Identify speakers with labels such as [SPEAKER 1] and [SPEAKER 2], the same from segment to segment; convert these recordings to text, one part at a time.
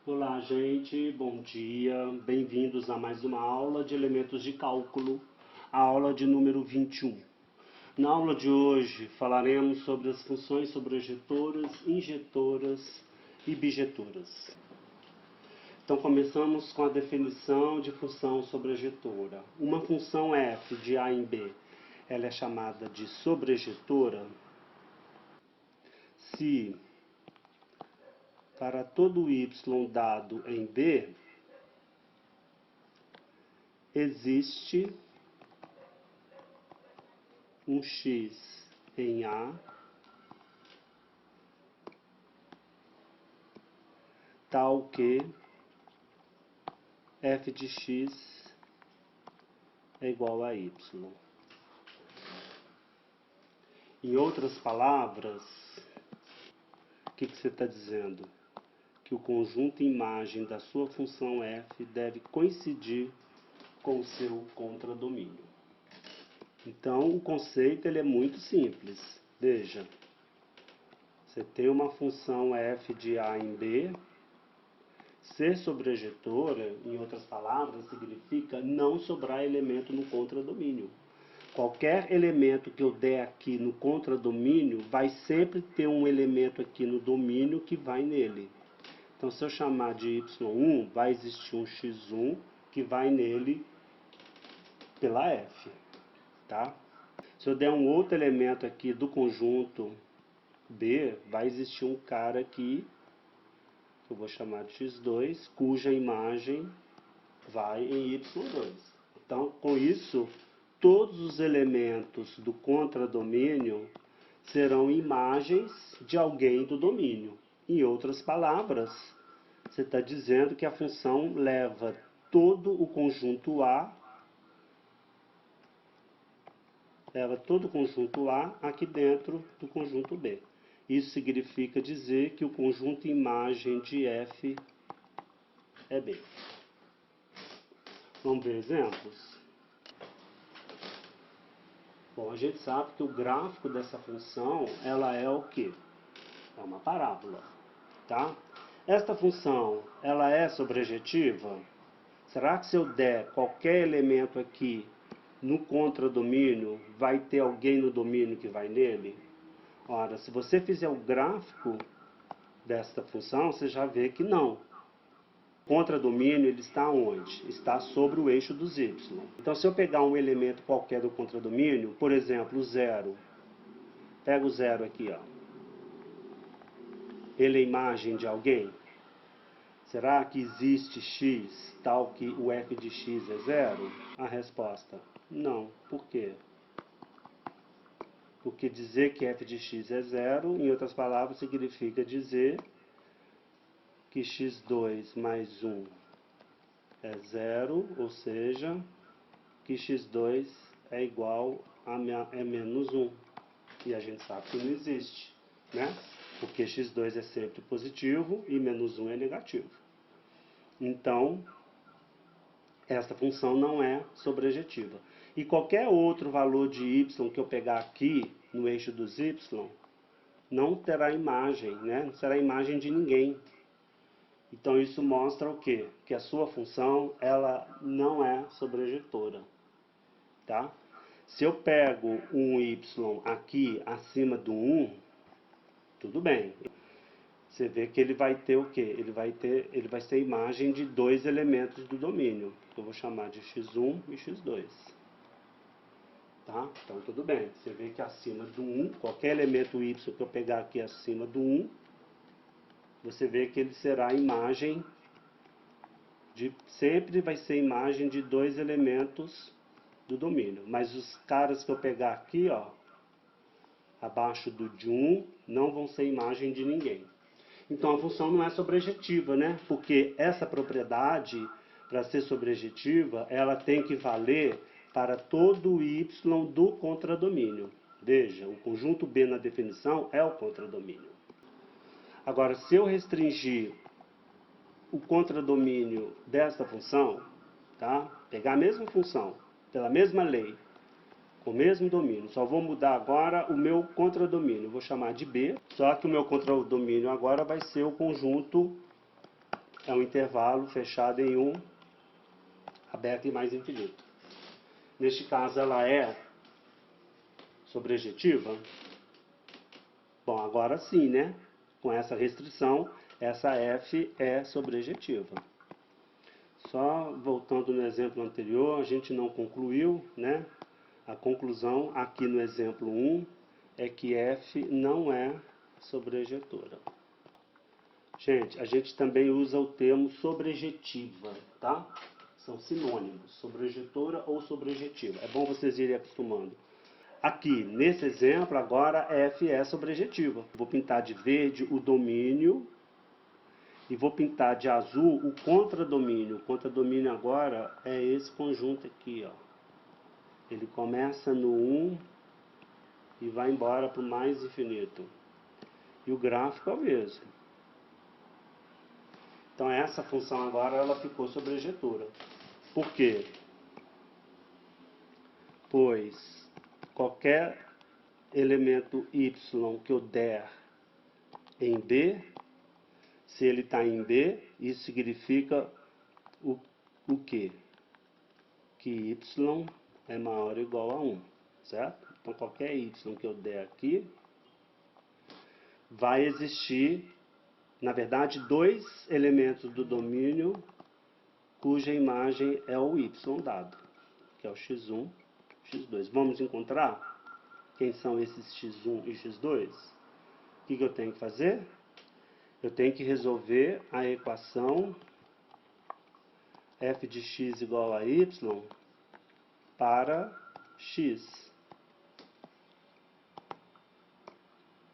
[SPEAKER 1] Olá, gente, bom dia, bem-vindos a mais uma aula de elementos de cálculo, a aula de número 21. Na aula de hoje falaremos sobre as funções sobrejetoras, injetoras e bijetoras. Então começamos com a definição de função sobrejetora. Uma função f de a em b, ela é chamada de sobrejetora se para todo y dado em B, existe um x em A, tal que f de x é igual a y. Em outras palavras, o que você está dizendo? Que o conjunto imagem da sua função f deve coincidir com o seu contradomínio. Então, o conceito ele é muito simples. Veja, você tem uma função f de a em b. Ser sobrejetora, em outras palavras, significa não sobrar elemento no contradomínio. Qualquer elemento que eu der aqui no contradomínio, vai sempre ter um elemento aqui no domínio que vai nele. Então, se eu chamar de y1, vai existir um x1 que vai nele pela f. Tá? Se eu der um outro elemento aqui do conjunto B, vai existir um cara aqui, que eu vou chamar de x2, cuja imagem vai em y2. Então, com isso, todos os elementos do contradomínio serão imagens de alguém do domínio. Em outras palavras, você está dizendo que a função leva todo o conjunto A, aqui dentro do conjunto B. Isso significa dizer que o conjunto imagem de F é B. Vamos ver exemplos? Bom, a gente sabe que o gráfico dessa função, ela é o quê? É uma parábola, tá? Esta função, ela é sobrejetiva? Será que se eu der qualquer elemento aqui no contradomínio, vai ter alguém no domínio que vai nele? Ora, se você fizer o gráfico desta função, você já vê que não. O contradomínio ele está onde? Está sobre o eixo dos y. Então, se eu pegar um elemento qualquer do contradomínio, por exemplo, o zero, pega o zero aqui, ó. Ele é imagem de alguém? Será que existe x tal que o f de x é zero? A resposta, não. Por quê? Porque dizer que f de x é zero, em outras palavras, significa dizer que x2 mais 1 é zero, ou seja, que x2 é igual a menos 1. E a gente sabe que não existe, né? Porque x2 é sempre positivo e menos 1 é negativo. Então, essa função não é sobrejetiva. E qualquer outro valor de y que eu pegar aqui no eixo dos y, não terá imagem, né? Não será imagem de ninguém. Então isso mostra o quê? Que a sua função ela não é sobrejetora. Tá? Se eu pego um y aqui acima do 1, tudo bem. Você vê que ele vai ter o quê? Ele vai ser imagem de dois elementos do domínio. Eu vou chamar de x1 e x2. Tá? Então tudo bem. Você vê que acima do 1, qualquer elemento y que eu pegar aqui acima do 1, você vê que ele será imagem sempre vai ser imagem de dois elementos do domínio. Mas os caras que eu pegar aqui, ó, abaixo do de 1, não vão ser imagem de ninguém. Então a função não é sobrejetiva, né? Porque essa propriedade, para ser sobrejetiva, ela tem que valer para todo o y do contradomínio. Veja, o conjunto B na definição é o contradomínio. Agora, se eu restringir o contradomínio desta função, tá? Pegar a mesma função, pela mesma lei, com o mesmo domínio, só vou mudar agora o meu contradomínio, vou chamar de B, só que o meu contradomínio agora vai ser o conjunto é um intervalo fechado em 1, aberto em mais infinito. Neste caso, ela é sobrejetiva? Bom, agora sim, né? Com essa restrição, essa f é sobrejetiva. Só voltando no exemplo anterior, a gente não concluiu, né? A conclusão aqui no exemplo 1 é que f não é sobrejetora. Gente, a gente também usa o termo sobrejetiva, tá? São sinônimos, sobrejetora ou sobrejetiva. É bom vocês irem acostumando. Aqui, nesse exemplo, agora f é sobrejetiva. Vou pintar de verde o domínio e vou pintar de azul o contradomínio. O contradomínio agora é esse conjunto aqui, ó. Ele começa no 1 e vai embora para o mais infinito. E o gráfico é o mesmo. Então essa função agora ela ficou sobrejetora. Por quê? Pois qualquer elemento y que eu der em B, se ele está em B, isso significa o quê? Que y é maior ou igual a 1, certo? Então qualquer y que eu der aqui, vai existir, na verdade, dois elementos do domínio cuja imagem é o y dado, que é o x1 e x2. Vamos encontrar quem são esses x1 e x2? O que eu tenho que fazer? Eu tenho que resolver a equação f de x igual a y para x.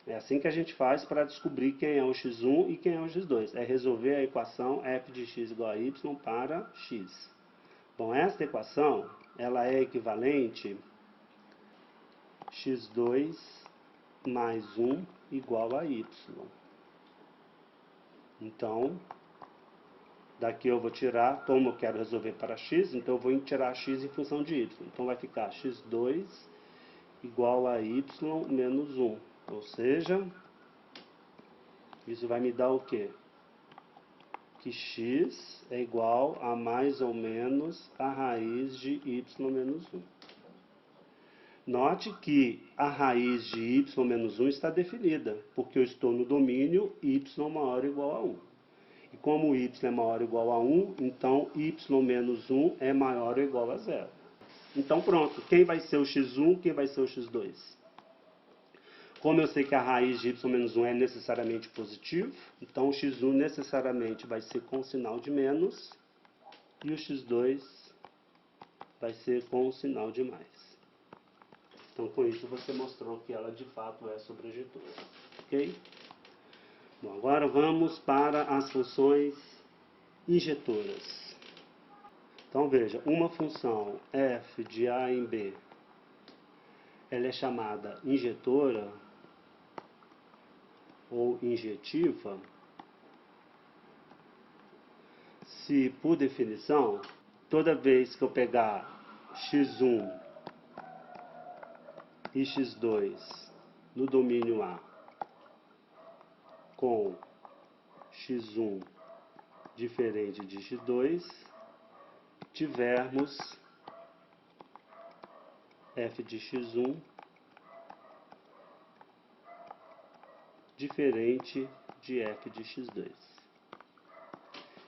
[SPEAKER 1] É assim que a gente faz para descobrir quem é o x1 e quem é o x2. É resolver a equação f de x igual a y para x. Bom, esta equação ela é equivalente a x2 mais 1 igual a y. Então, daqui eu vou tirar, como eu quero resolver para x, então eu vou tirar x em função de y. Então vai ficar x2 igual a y menos 1. Ou seja, isso vai me dar o quê? Que x é igual a mais ou menos a raiz de y menos 1. Note que a raiz de y menos 1 está definida, porque eu estou no domínio y maior ou igual a 1. E como y é maior ou igual a 1, então y menos 1 é maior ou igual a 0. Então pronto, quem vai ser o x1, quem vai ser o x2? Como eu sei que a raiz de y menos 1 é necessariamente positivo, então o x1 necessariamente vai ser com sinal de menos e o x2 vai ser com o sinal de mais. Então com isso você mostrou que ela de fato é sobrejetora. Ok? Bom, agora vamos para as funções injetoras. Então veja, uma função f de a em b, ela é chamada injetora ou injetiva, se por definição, toda vez que eu pegar x1 e x2 no domínio A com x1 diferente de x2, tivermos f de x1 diferente de f de x2.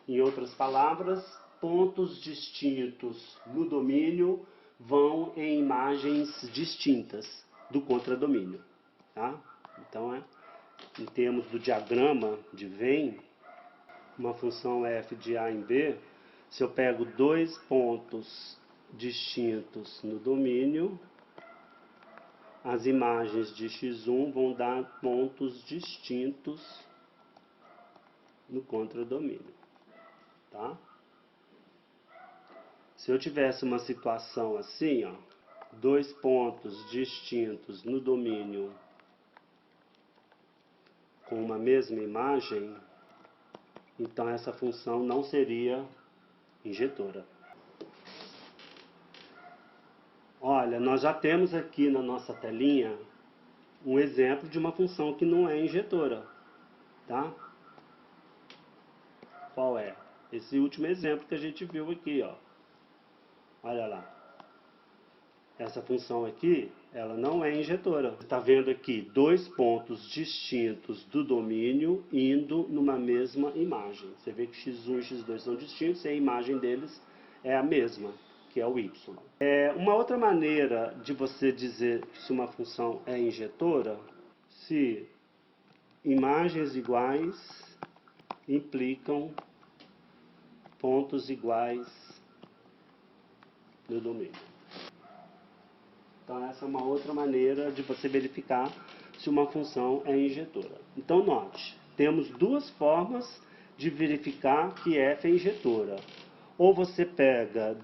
[SPEAKER 1] Em outras palavras, pontos distintos no domínio vão em imagens distintas do contradomínio. Tá? Então, em termos do diagrama de Venn, uma função f de a em b, se eu pego dois pontos distintos no domínio, as imagens de x1 vão dar pontos distintos no contradomínio. Tá? Se eu tivesse uma situação assim, ó, dois pontos distintos no domínio com uma mesma imagem, então essa função não seria injetora. Olha, nós já temos aqui na nossa telinha um exemplo de uma função que não é injetora, tá? Qual é? Esse último exemplo que a gente viu aqui, ó. Olha lá. Essa função aqui, ela não é injetora. Você está vendo aqui dois pontos distintos do domínio indo numa mesma imagem. Você vê que x1 e x2 são distintos e a imagem deles é a mesma, que é o y. Uma outra maneira de você dizer se uma função é injetora, se imagens iguais implicam pontos iguais no domínio. Então essa é uma outra maneira de você verificar se uma função é injetora. Então note, temos duas formas de verificar que f é injetora. Ou você pega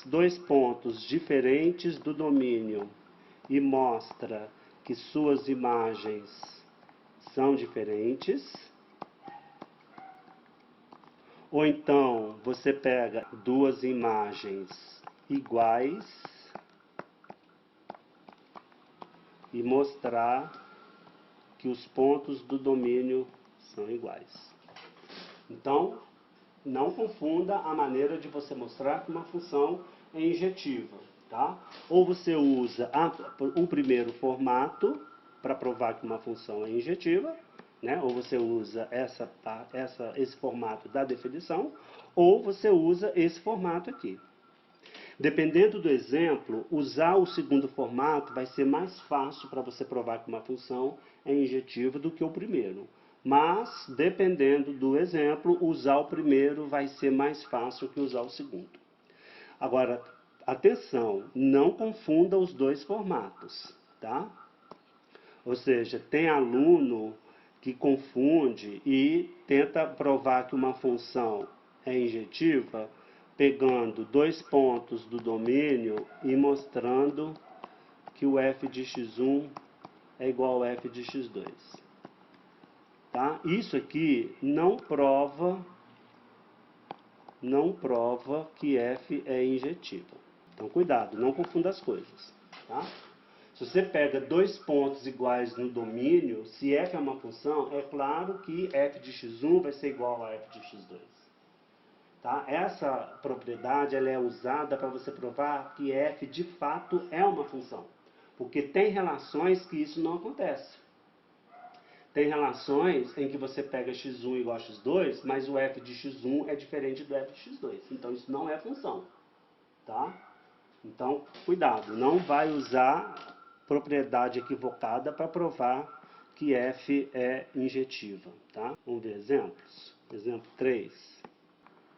[SPEAKER 1] dois pontos diferentes do domínio e mostra que suas imagens são diferentes. Ou então você pega duas imagens iguais e mostrar que os pontos do domínio são iguais. Então, não confunda a maneira de você mostrar que uma função é injetiva, tá? Ou você usa o primeiro formato para provar que uma função é injetiva, né? Ou você usa esse formato da definição, ou você usa esse formato aqui. Dependendo do exemplo, usar o segundo formato vai ser mais fácil para você provar que uma função é injetiva do que o primeiro. Mas, dependendo do exemplo, usar o primeiro vai ser mais fácil que usar o segundo. Agora, atenção, não confunda os dois formatos, tá? Ou seja, tem aluno que confunde e tenta provar que uma função é injetiva pegando dois pontos do domínio e mostrando que o f de x1 é igual ao f de x2. Tá? Isso aqui não prova que f é injetiva. Então cuidado, não confunda as coisas. Tá? Se você pega dois pontos iguais no domínio, se f é uma função, é claro que f de x1 vai ser igual a f de x2. Tá? Essa propriedade ela é usada para você provar que f de fato é uma função. Porque tem relações que isso não acontece. Tem relações em que você pega x1 igual a x2, mas o f de x1 é diferente do f de x2. Então isso não é função. Tá? Então, cuidado, não vai usar propriedade equivocada para provar que f é injetiva. Tá? Vamos ver exemplos. Exemplo 3.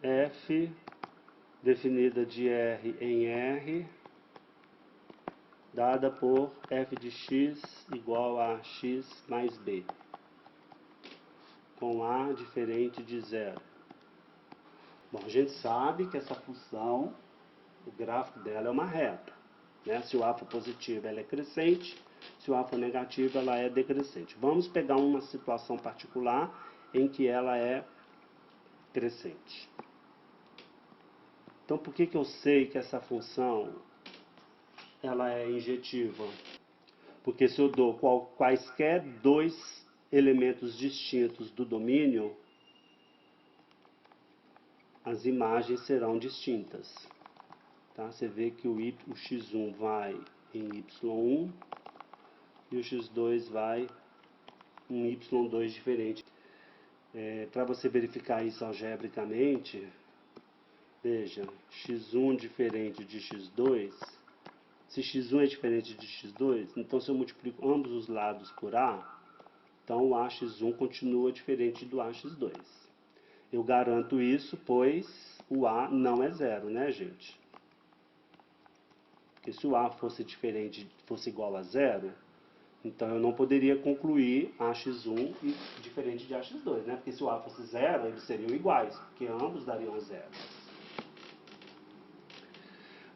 [SPEAKER 1] F definida de R em R, dada por f de x igual a x mais b, com A diferente de zero. Bom, a gente sabe que essa função, o gráfico dela é uma reta. Né? Se o A for positivo, ela é crescente, se o A for negativo, ela é decrescente. Vamos pegar uma situação particular em que ela é crescente. Então, por que eu sei que essa função ela é injetiva? Porque se eu dou quaisquer dois elementos distintos do domínio, as imagens serão distintas. Tá? Você vê que o x1 vai em y1 e o x2 vai em y2 diferente. Para você verificar isso algebricamente, veja, x1 diferente de x2, se x1 é diferente de x2, então se eu multiplico ambos os lados por A, então o AX1 continua diferente do AX2. Eu garanto isso, pois o A não é zero, né, gente? Porque se o A fosse igual a zero, então eu não poderia concluir AX1 diferente de AX2, né? Porque se o A fosse zero, eles seriam iguais, porque ambos dariam zero.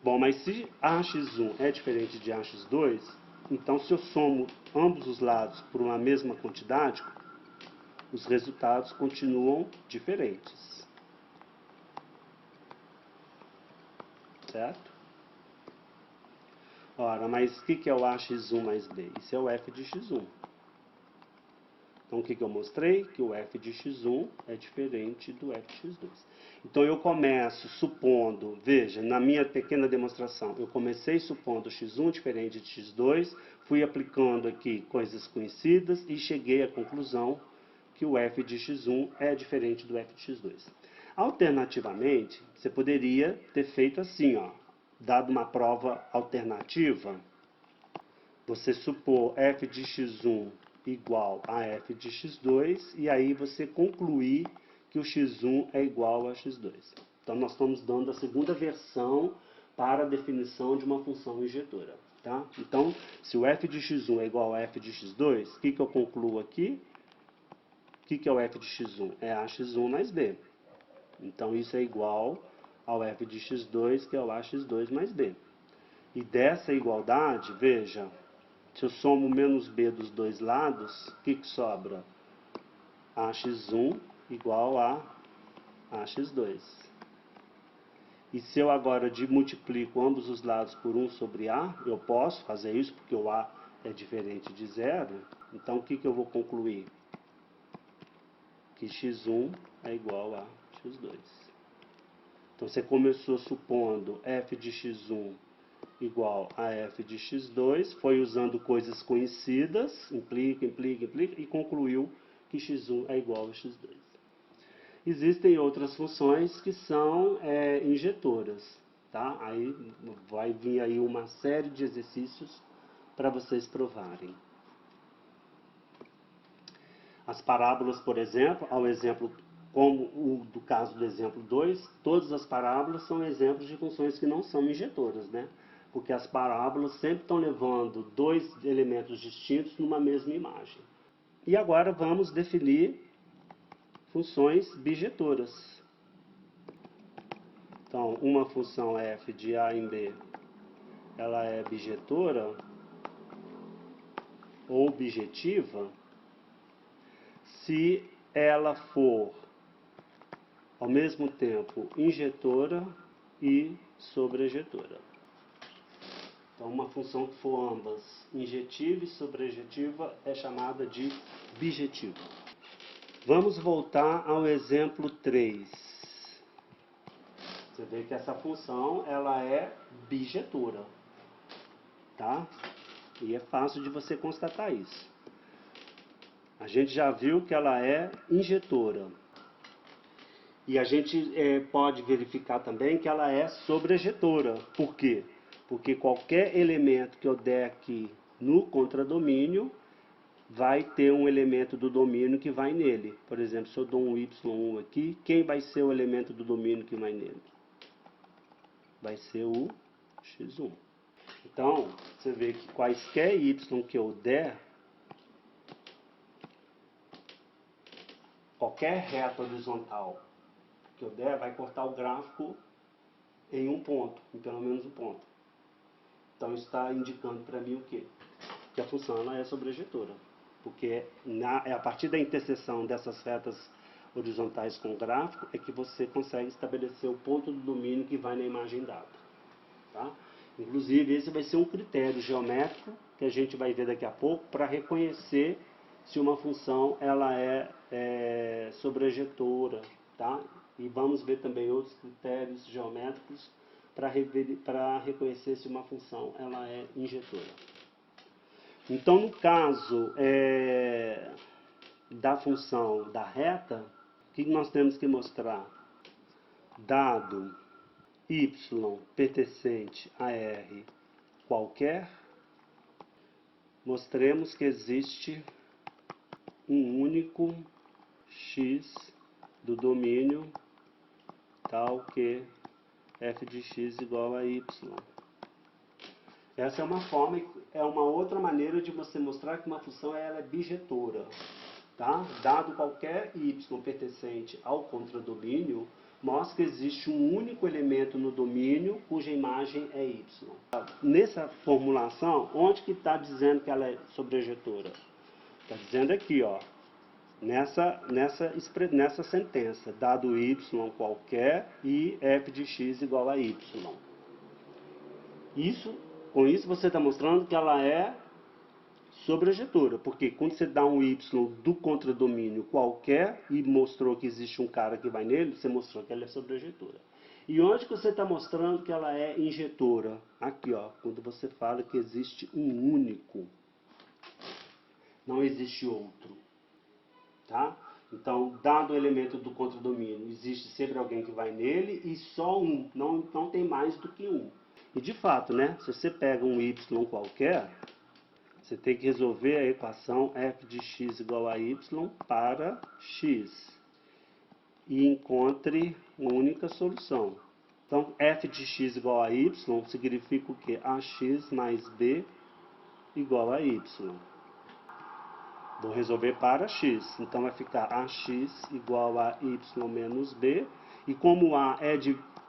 [SPEAKER 1] Bom, mas se AX1 é diferente de AX2, então se eu somo ambos os lados por uma mesma quantidade, os resultados continuam diferentes. Certo? Ora, mas o que é o AX1 mais B? Isso é o f de x1. Então, o que eu mostrei? Que o f de x1 é diferente do f de x2. Então, eu começo supondo, veja, na minha pequena demonstração, eu comecei supondo x1 diferente de x2, fui aplicando aqui coisas conhecidas e cheguei à conclusão que o f de x1 é diferente do f de x2. Alternativamente, você poderia ter feito assim, ó, dado uma prova alternativa, você supor f de x1 igual a f de x2, e aí você concluir que o x1 é igual a x2. Então, nós estamos dando a segunda versão para a definição de uma função injetora. Tá? Então, se o f de x1 é igual a f de x2, o que eu concluo aqui? O que é o f de x1? É ax1 mais b. Então, isso é igual ao f de x2, que é o ax2 mais b. E dessa igualdade, veja, se eu somo menos b dos dois lados, o que sobra? Ax1 igual a ax2. E se eu agora multiplico ambos os lados por 1 sobre a, eu posso fazer isso porque o a é diferente de zero. Então, o que eu vou concluir? Que x1 é igual a x2. Então, você começou supondo f de x1 igual a f de x2, foi usando coisas conhecidas, implica, e concluiu que x1 é igual a x2. Existem outras funções que são injetoras, tá? Aí vai vir aí uma série de exercícios para vocês provarem. As parábolas, por exemplo, ao exemplo como o do caso do exemplo 2, todas as parábolas são exemplos de funções que não são injetoras, né? Porque as parábolas sempre estão levando dois elementos distintos numa mesma imagem. E agora vamos definir funções bijetoras. Então, uma função f de a em b, ela é bijetora ou bijetiva se ela for, ao mesmo tempo, injetora e sobrejetora. Então, uma função que for ambas injetiva e sobrejetiva é chamada de bijetiva. Vamos voltar ao exemplo 3. Você vê que essa função ela é bijetora, tá? E é fácil de você constatar isso. A gente já viu que ela é injetora. E a gente pode verificar também que ela é sobrejetora. Por quê? Porque qualquer elemento que eu der aqui no contradomínio vai ter um elemento do domínio que vai nele. Por exemplo, se eu dou um y1 aqui, quem vai ser o elemento do domínio que vai nele? Vai ser o x1. Então, você vê que quaisquer y que eu der, qualquer reta horizontal que eu der, vai cortar o gráfico em um ponto, em pelo menos um ponto. Então, isso está indicando para mim o quê? Que a função ela é sobrejetora. Porque é a partir da interseção dessas retas horizontais com o gráfico é que você consegue estabelecer o ponto do domínio que vai na imagem dada. Tá? Inclusive, esse vai ser um critério geométrico que a gente vai ver daqui a pouco para reconhecer se uma função ela é sobrejetora. Tá? E vamos ver também outros critérios geométricos para reconhecer se uma função ela é injetora. Então, no caso da função da reta, o que nós temos que mostrar? Dado y pertencente a R qualquer, mostremos que existe um único x do domínio tal que f de x igual a y. Essa é uma outra maneira de você mostrar que uma função ela é bijetora. Tá? Dado qualquer y pertencente ao contradomínio, mostra que existe um único elemento no domínio cuja imagem é y. Nessa formulação, onde que está dizendo que ela é sobrejetora? Está dizendo aqui, ó, nessa sentença, dado y qualquer e f de x igual a y. Com isso você está mostrando que ela é sobre a ejetora, porque quando você dá um y do contradomínio qualquer e mostrou que existe um cara que vai nele, você mostrou que ela é sobre a ejetora. E onde que você está mostrando que ela é injetora? Aqui, ó, quando você fala que existe um único, não existe outro, tá? Então, dado o elemento do contradomínio, existe sempre alguém que vai nele e só um, não tem mais do que um. E de fato, né, se você pega um y qualquer, você tem que resolver a equação f de x igual a y para x e encontre uma única solução. Então, f de x igual a y significa o quê? Ax mais b igual a y. Vou resolver para x. Então, vai ficar ax igual a y menos b. E como a é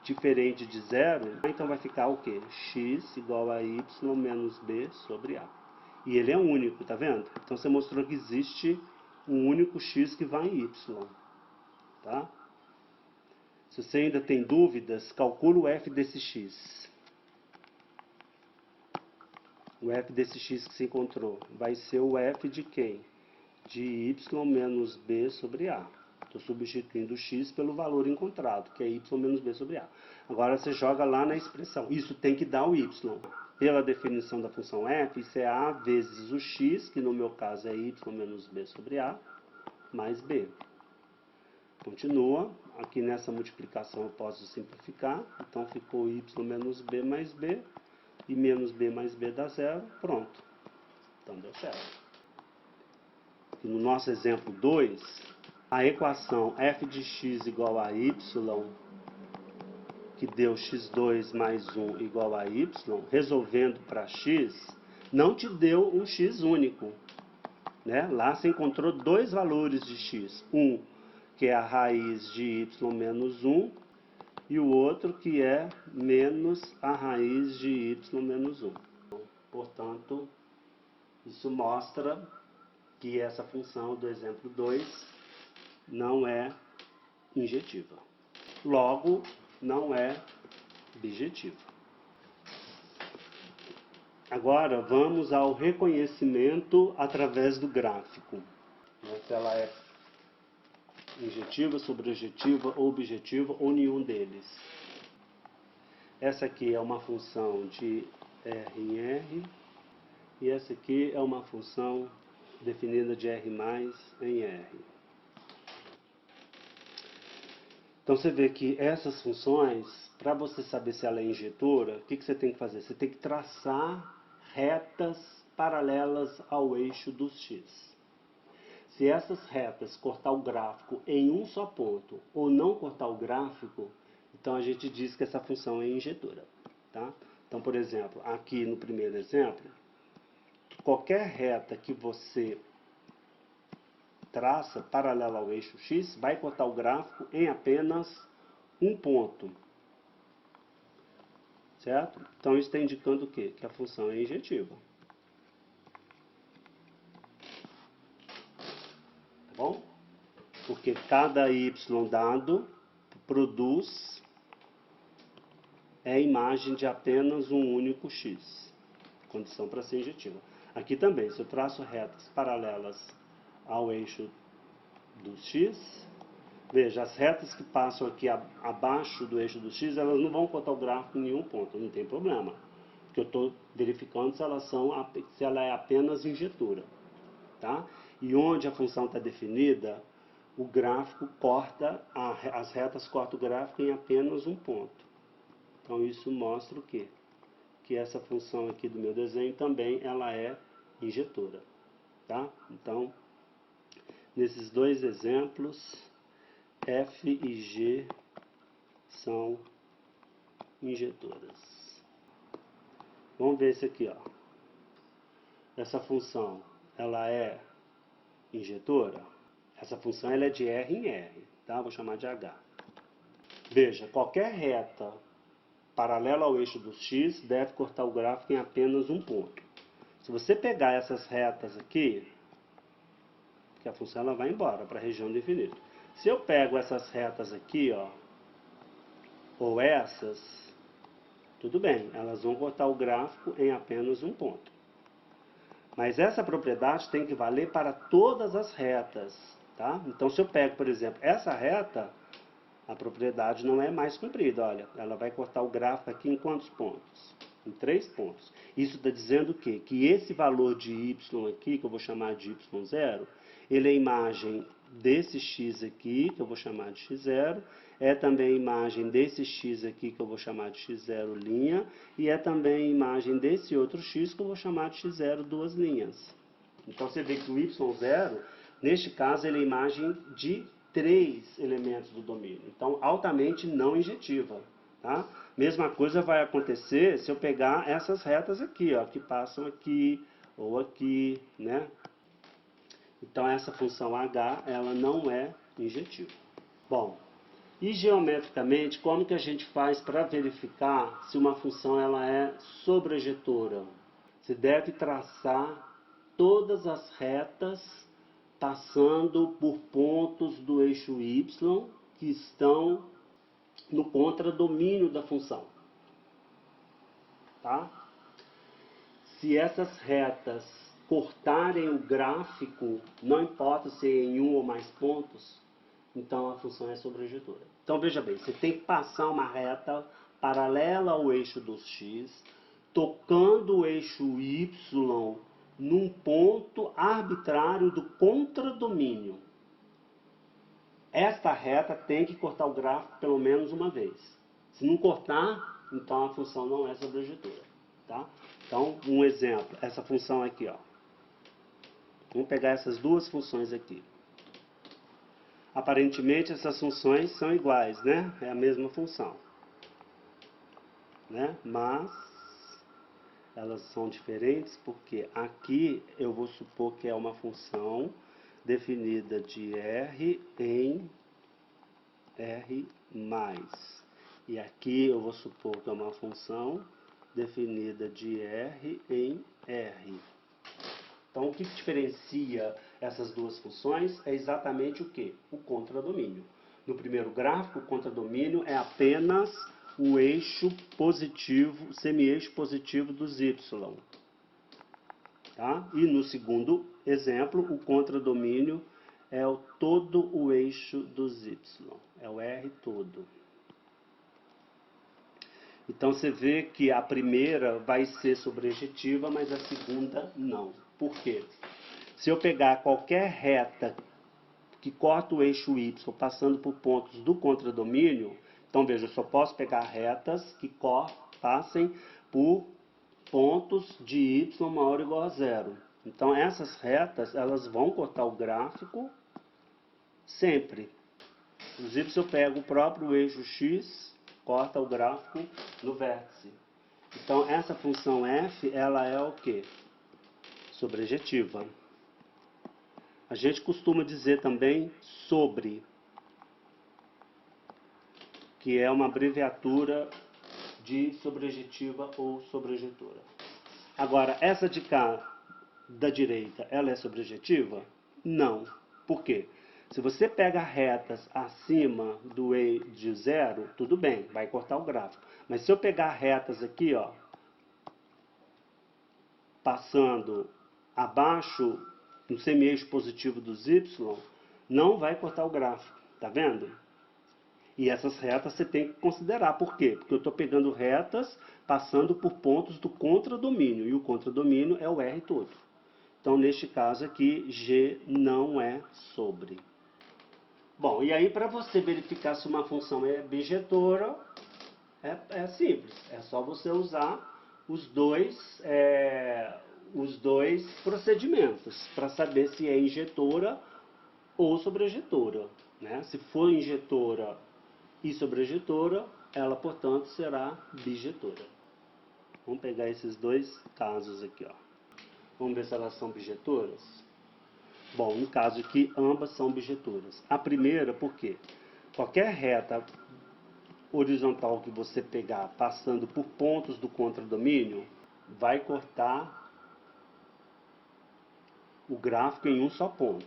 [SPEAKER 1] diferente de zero, então vai ficar o quê? X igual a y menos b sobre a. E ele é único, tá vendo? Então, você mostrou que existe um único x que vai em y. Tá? Se você ainda tem dúvidas, calcula o f desse x. O f desse x que se encontrou vai ser o f de quem? De y menos b sobre a. Estou substituindo o x pelo valor encontrado, que é y menos b sobre a. Agora você joga lá na expressão. Isso tem que dar o y. Pela definição da função f, isso é a vezes o x, que no meu caso é y menos b sobre a, mais b. Continua. Aqui nessa multiplicação eu posso simplificar. Então ficou y menos b mais b. E menos b mais b dá zero. Pronto. Então deu certo. E no nosso exemplo 2, a equação f de x igual a y, que deu x2 mais 1 igual a y, resolvendo para x, não te deu um x único. Né? Lá você encontrou dois valores de x. Um, que é a raiz de y menos 1, e o outro que é menos a raiz de y menos 1. Portanto, isso mostra que essa função do exemplo 2 não é injetiva. Logo, não é bijetiva. Agora, vamos ao reconhecimento através do gráfico. Se ela é injetiva, sobrejetiva, objetiva ou nenhum deles. Essa aqui é uma função de R em R. E essa aqui é uma função definida de R mais em R. Então você vê que essas funções, para você saber se ela é injetora, o que você tem que fazer? Você tem que traçar retas paralelas ao eixo dos x. Se essas retas cortar o gráfico em um só ponto ou não cortar o gráfico, então a gente diz que essa função é injetora. Tá? Então, por exemplo, aqui no primeiro exemplo, qualquer reta que você traça paralela ao eixo x vai cortar o gráfico em apenas um ponto. Certo? Então isso está indicando o quê? Que a função é injetiva. Tá bom? Porque cada y dado produz a imagem de apenas um único x. Condição para ser injetiva. Aqui também, se eu traço retas paralelas ao eixo do x, veja, as retas que passam aqui abaixo do eixo do x, elas não vão cortar o gráfico em nenhum ponto, não tem problema. Porque eu estou verificando se ela é apenas injetora. Tá? E onde a função está definida, o gráfico corta, as retas cortam o gráfico em apenas um ponto. Então isso mostra o quê? Que essa função aqui do meu desenho também ela é injetora. Tá? Então, nesses dois exemplos, f e g são injetoras. Vamos ver esse aqui, ó. Essa função, ela é injetora? Essa função ela é de R em R, tá? Vou chamar de H. Veja, qualquer reta paralela ao eixo do x deve cortar o gráfico em apenas um ponto. Se você pegar essas retas aqui, que a função ela vai embora para a região do infinito. Se eu pego essas retas aqui, ó, ou essas, tudo bem, elas vão cortar o gráfico em apenas um ponto. Mas essa propriedade tem que valer para todas as retas, tá? Então, se eu pego, por exemplo, essa reta, a propriedade não é mais cumprida. Olha, ela vai cortar o gráfico aqui em quantos pontos? Em 3 pontos. Isso está dizendo o quê? Que esse valor de y aqui, que eu vou chamar de y0, ele é a imagem desse x aqui, que eu vou chamar de x0, é também a imagem desse x aqui, que eu vou chamar de x0', e é também a imagem desse outro x, que eu vou chamar de x0 duas linhas. Então, você vê que o y0, neste caso, ele é a imagem de 3 elementos do domínio. Então, altamente não injetiva. Tá? Mesma coisa vai acontecer se eu pegar essas retas aqui, ó, que passam aqui ou aqui, né? Então, essa função h, ela não é injetiva. Bom, e geometricamente, como que a gente faz para verificar se uma função ela é sobrejetora? Você deve traçar todas as retas passando por pontos do eixo y que estão no contradomínio da função. Tá? Se essas retas cortarem o gráfico, não importa se é em um ou mais pontos, então a função é sobrejetora. Então veja bem, você tem que passar uma reta paralela ao eixo dos x, tocando o eixo y num ponto arbitrário do contradomínio. Esta reta tem que cortar o gráfico pelo menos uma vez. Se não cortar, então a função não é sobrejetora. Tá? Então, um exemplo, essa função aqui, ó. Vamos pegar essas duas funções aqui. Aparentemente, essas funções são iguais, né? É a mesma função. Né? Mas, elas são diferentes porque aqui eu vou supor que é uma função definida de R em R+. E aqui eu vou supor que é uma função definida de R em R. Então, o que diferencia essas duas funções é exatamente o quê? O contradomínio. No primeiro gráfico, o contradomínio é apenas o eixo positivo, o semi-eixo positivo dos y. Tá? E no segundo exemplo, o contradomínio é todo o eixo dos y. É o R todo. Então, você vê que a primeira vai ser sobrejetiva, mas a segunda não. Por quê? Se eu pegar qualquer reta que corta o eixo y passando por pontos do contradomínio, então veja, eu só posso pegar retas que passem por pontos de y maior ou igual a zero. Então essas retas, elas vão cortar o gráfico sempre. Inclusive, se eu pego o próprio eixo x, corta o gráfico no vértice. Então essa função f, ela é o quê? Sobrejetiva. A gente costuma dizer também sobre, que é uma abreviatura de sobrejetiva ou sobrejetora. Agora, essa de cá, da direita, ela é sobrejetiva? Não. Por quê? Se você pega retas acima do eixo de zero, tudo bem, vai cortar o gráfico. Mas se eu pegar retas aqui, ó, passando abaixo no semi-eixo positivo dos y, não vai cortar o gráfico, tá vendo? E essas retas você tem que considerar. Por quê? Porque eu estou pegando retas passando por pontos do contradomínio, e o contradomínio é o R todo. Então, neste caso aqui, G não é sobre. Bom, e aí para você verificar se uma função é bijetora, é simples. É só você usar os dois procedimentos para saber se é injetora ou sobrejetora. Né? Se for injetora e sobrejetora, ela, portanto, será bijetora. Vamos pegar esses dois casos aqui. Ó. Vamos ver se elas são bijetoras? Bom, no caso aqui, ambas são bijetoras. A primeira, por quê? Qualquer reta horizontal que você pegar passando por pontos do contradomínio, vai cortar o gráfico em um só ponto.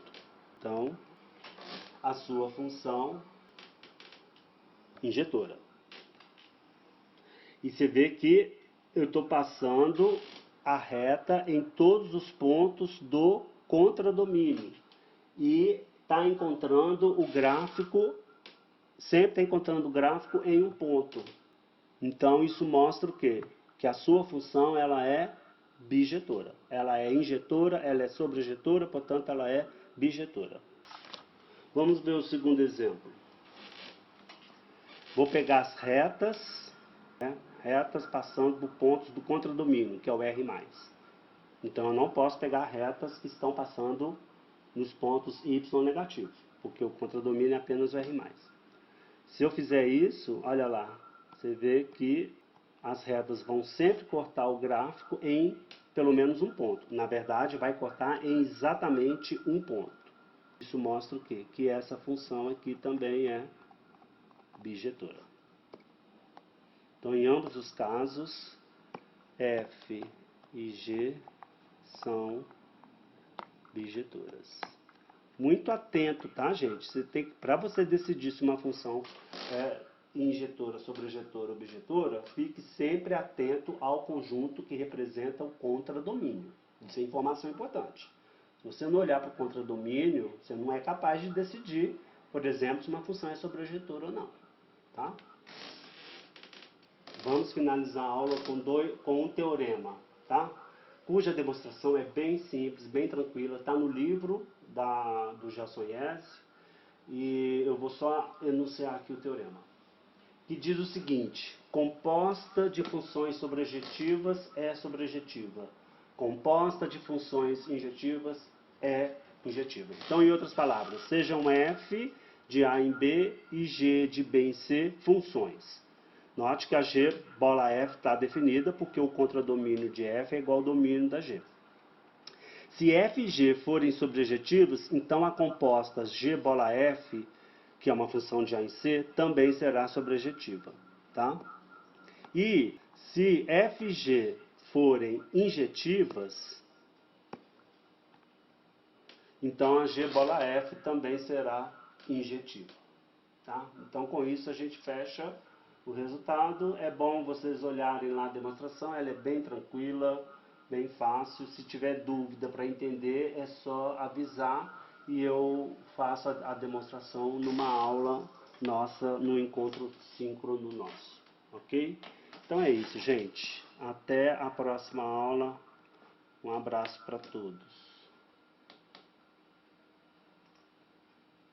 [SPEAKER 1] Então, a sua função injetora. E você vê que eu estou passando a reta em todos os pontos do contradomínio e está encontrando o gráfico, sempre está encontrando o gráfico em um ponto. Então isso mostra o quê? Que a sua função ela é bijetora. Ela é injetora, ela é sobrejetora, portanto ela é bijetora. Vamos ver o segundo exemplo. Vou pegar as retas, né? Retas passando por pontos do contradomínio, que é o R+. Então eu não posso pegar retas que estão passando nos pontos Y negativos, porque o contradomínio é apenas o R+. Se eu fizer isso, olha lá, você vê que as retas vão sempre cortar o gráfico em pelo menos um ponto. Na verdade, vai cortar em exatamente um ponto. Isso mostra o quê? Que essa função aqui também é bijetora. Então, em ambos os casos, f e g são bijetoras. Muito atento, tá, gente? Para você decidir se uma função é injetora, sobrejetora ou bijetora, fique sempre atento ao conjunto que representa o contradomínio. Isso é informação importante. Se você não olhar para o contradomínio, você não é capaz de decidir, por exemplo, se uma função é sobrejetora ou não. Tá? Vamos finalizar a aula com um teorema, tá? Cuja demonstração é bem simples, bem tranquila, está no livro do Gelson Yes, e eu vou só enunciar aqui o teorema, que diz o seguinte: composta de funções sobrejetivas é sobrejetiva, composta de funções injetivas é injetiva. Então, em outras palavras, sejam f de A em B e g de B em C funções. Note que a G bola F está definida porque o contradomínio de F é igual ao domínio da G. Se F e G forem sobrejetivos, então a composta G bola F, que é uma função de A em C, também será sobrejetiva. Tá? E se F e G forem injetivas, então a G bola F também será injetiva. Tá? Então com isso a gente fecha o resultado. É bom vocês olharem lá a demonstração, ela é bem tranquila, bem fácil. Se tiver dúvida para entender, é só avisar e eu faço a demonstração numa aula nossa, no encontro síncrono nosso. Ok? Então é isso, gente. Até a próxima aula. Um abraço para todos.